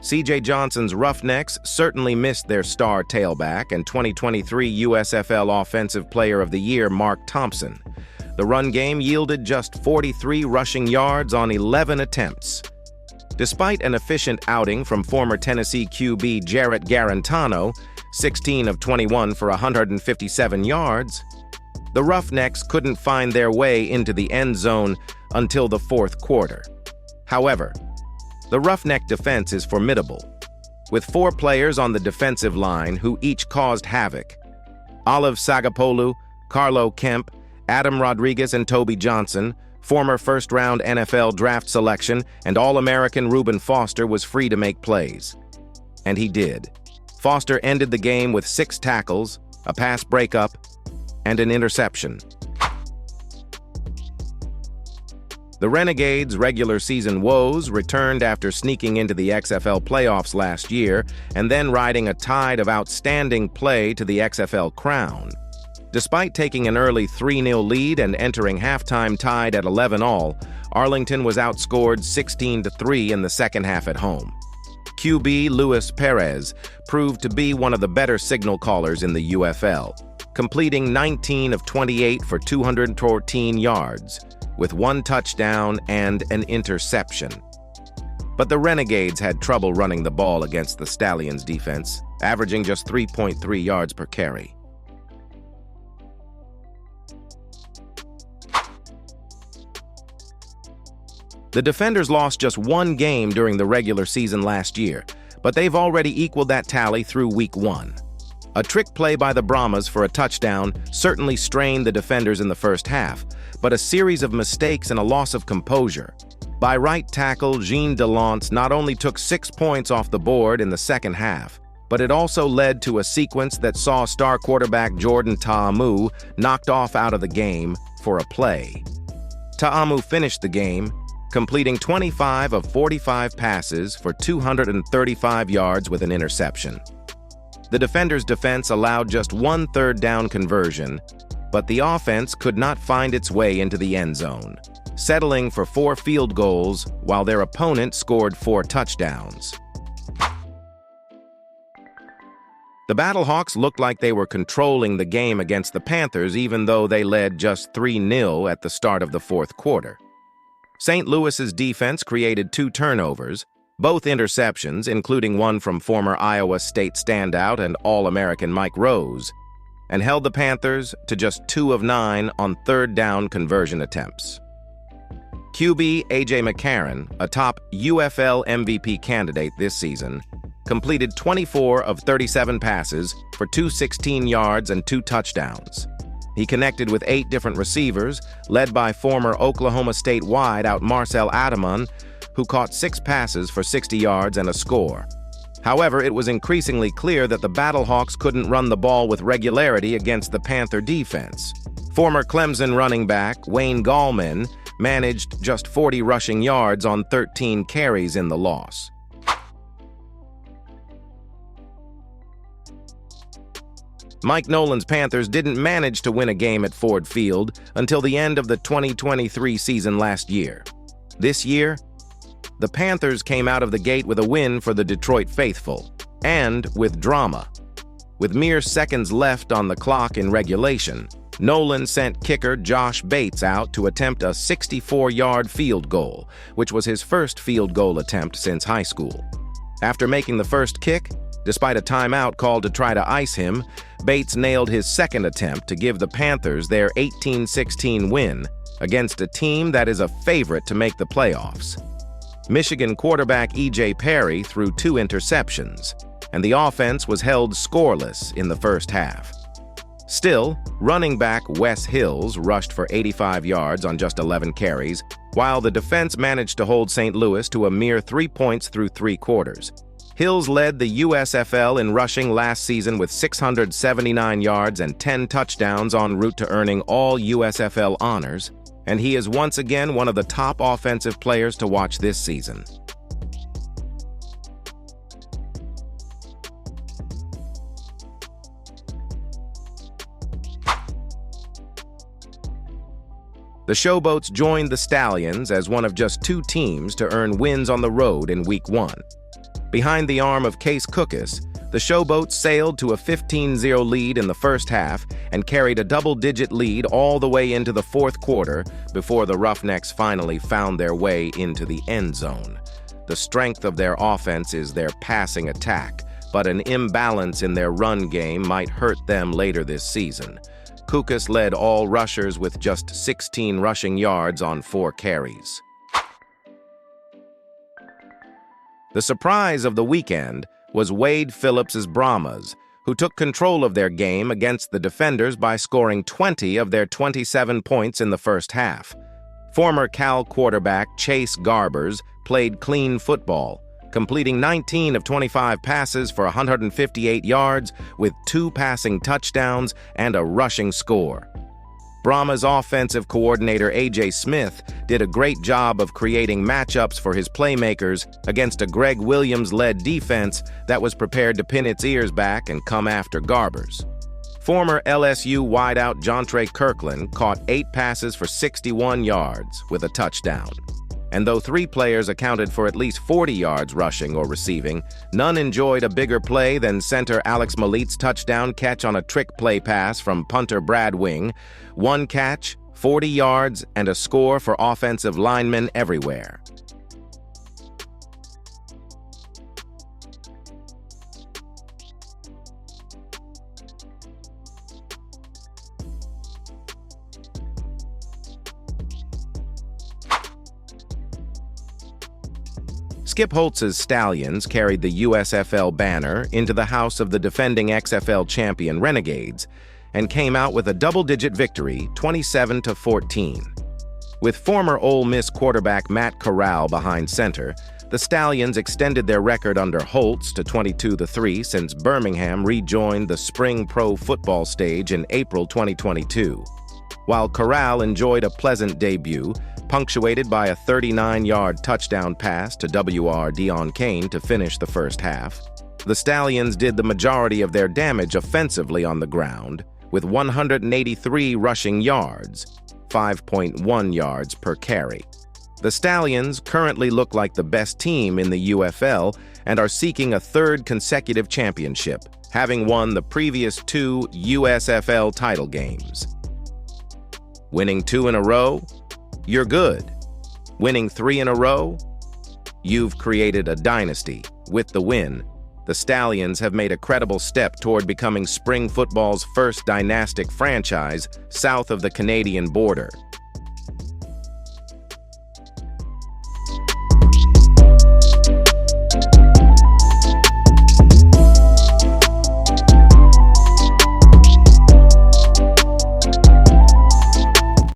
C.J. Johnson's Roughnecks certainly missed their star tailback and 2023 USFL Offensive Player of the Year Mark Thompson. The run game yielded just 43 rushing yards on 11 attempts. Despite an efficient outing from former Tennessee QB Jarrett Garantano, 16 of 21 for 157 yards, the Roughnecks couldn't find their way into the end zone until the fourth quarter. However, the Roughneck defense is formidable, with 4 players on the defensive line who each caused havoc. Olive Sagapolu, Carlo Kemp, Adam Rodriguez, and Toby Johnson, former first-round NFL draft selection, and All-American Reuben Foster was free to make plays. And he did. Foster ended the game with 6 tackles, a pass breakup, and an interception. The Renegades' regular season woes returned after sneaking into the XFL playoffs last year and then riding a tide of outstanding play to the XFL crown. Despite taking an early 3-0 lead and entering halftime tied at 11-all, Arlington was outscored 16-3 in the second half at home. QB Luis Perez proved to be one of the better signal callers in the UFL, completing 19 of 28 for 214 yards, with 1 touchdown and an interception. But the Renegades had trouble running the ball against the Stallions' defense, averaging just 3.3 yards per carry. The Defenders lost just 1 game during the regular season last year, but they've already equaled that tally through Week 1. A trick play by the Brahmas for a touchdown certainly strained the Defenders in the first half, but a series of mistakes and a loss of composure. By right tackle Jean Delance not only took 6 points off the board in the second half, but it also led to a sequence that saw star quarterback Jordan Ta'amu knocked off out of the game for a play. Ta'amu finished the game, completing 25 of 45 passes for 235 yards with an interception. The Defenders' defense allowed just 1 third-down conversion, but the offense could not find its way into the end zone, settling for 4 field goals while their opponent scored 4 touchdowns. The Battlehawks looked like they were controlling the game against the Panthers even though they led just 3-0 at the start of the fourth quarter. St. Louis's defense created 2 turnovers, both interceptions, including one from former Iowa State standout and All-American Mike Rose, and held the Panthers to just 2 of 9 on third-down conversion attempts. QB A.J. McCarron, a top UFL MVP candidate this season, completed 24 of 37 passes for 216 yards and 2 touchdowns. He connected with 8 different receivers, led by former Oklahoma State wideout Marcel Adaman, who caught 6 passes for 60 yards and a score. However, it was increasingly clear that the Battlehawks couldn't run the ball with regularity against the Panther defense. Former Clemson running back Wayne Gallman managed just 40 rushing yards on 13 carries in the loss. Mike Nolan's Panthers didn't manage to win a game at Ford Field until the end of the 2023 season last year. This year, the Panthers came out of the gate with a win for the Detroit faithful, and with drama. With mere seconds left on the clock in regulation, Nolan sent kicker Josh Bates out to attempt a 64-yard field goal, which was his first field goal attempt since high school. After making the first kick, despite a timeout called to try to ice him, Bates nailed his second attempt to give the Panthers their 18-16 win against a team that is a favorite to make the playoffs. Michigan quarterback E.J. Perry threw 2 interceptions, and the offense was held scoreless in the first half. Still, running back Wes Hills rushed for 85 yards on just 11 carries, while the defense managed to hold St. Louis to a mere 3 points through 3 quarters. Hills led the USFL in rushing last season with 679 yards and 10 touchdowns en route to earning all USFL honors, and he is once again one of the top offensive players to watch this season. The Showboats joined the Stallions as one of just 2 teams to earn wins on the road in Week 1. Behind the arm of Case Cookus, the Showboats sailed to a 15-0 lead in the first half and carried a double-digit lead all the way into the fourth quarter before the Roughnecks finally found their way into the end zone. The strength of their offense is their passing attack, but an imbalance in their run game might hurt them later this season. Cookus led all rushers with just 16 rushing yards on 4 carries. The surprise of the weekend was Wade Phillips's Brahmas, who took control of their game against the defenders by scoring 20 of their 27 points in the first half. Former Cal quarterback Chase Garbers played clean football, completing 19 of 25 passes for 158 yards with 2 passing touchdowns and a rushing score. Brahma's offensive coordinator A.J. Smith did a great job of creating matchups for his playmakers against a Greg Williams-led defense that was prepared to pin its ears back and come after Garbers. Former LSU wideout Jontre Kirkland caught 8 passes for 61 yards with a touchdown. And though 3 players accounted for at least 40 yards rushing or receiving, none enjoyed a bigger play than center Alex Malit's touchdown catch on a trick play pass from punter Brad Wing. 1 catch, 40 yards, and a score for offensive linemen everywhere. Skip Holtz's Stallions carried the USFL banner into the house of the defending XFL champion Renegades and came out with a double-digit victory, 27-14. With former Ole Miss quarterback Matt Corral behind center, the Stallions extended their record under Holtz to 22-3 since Birmingham rejoined the spring pro football stage in April 2022. While Corral enjoyed a pleasant debut, punctuated by a 39-yard touchdown pass to W.R. Dion Kane to finish the first half, the Stallions did the majority of their damage offensively on the ground, with 183 rushing yards, 5.1 yards per carry. The Stallions currently look like the best team in the UFL and are seeking a 3rd consecutive championship, having won the previous 2 USFL title games. Winning 2 in a row? You're good. Winning 3 in a row? You've created a dynasty. With the win, the Stallions have made a credible step toward becoming spring football's first dynastic franchise south of the Canadian border.